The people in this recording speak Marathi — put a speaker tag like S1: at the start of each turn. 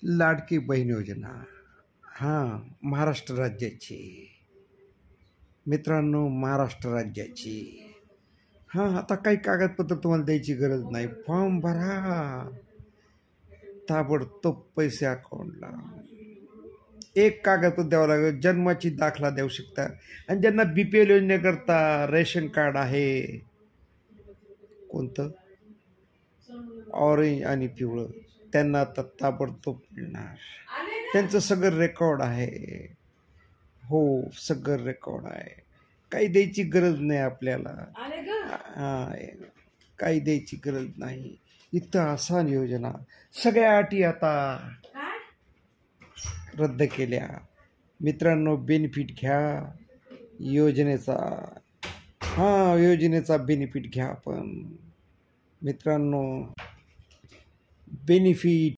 S1: लाडकी बहीण योजना हां महाराष्ट्र राज्याची मित्रांनो, महाराष्ट्र राज्याची हां आता काही कागदपत्र तुम्हाला द्यायची गरज नाही. फॉर्म भरा, ताबडतोब पैसे अकाउंटला. एक कागदपत्र द्यावं लागेल, जन्माची दाखला देऊ शकता. आणि ज्यांना BPL योजनेकरता रेशन कार्ड आहे, कोणतं ऑरेंज आणि पिवळं, त्यांना आता ताबडतोब मिळणार. त्यांचं सगळं रेकॉर्ड आहे. हो, सगळं रेकॉर्ड आहे. काही द्यायची गरज नाही आपल्याला. काही द्यायची गरज नाही. इतकं आसान योजना. सगळ्या अटी आता रद्द केल्या. मित्रांनो, बेनिफिट घ्या योजनेचा. योजनेचा बेनिफिट घ्या. पण मित्रांनो, बेनिफिट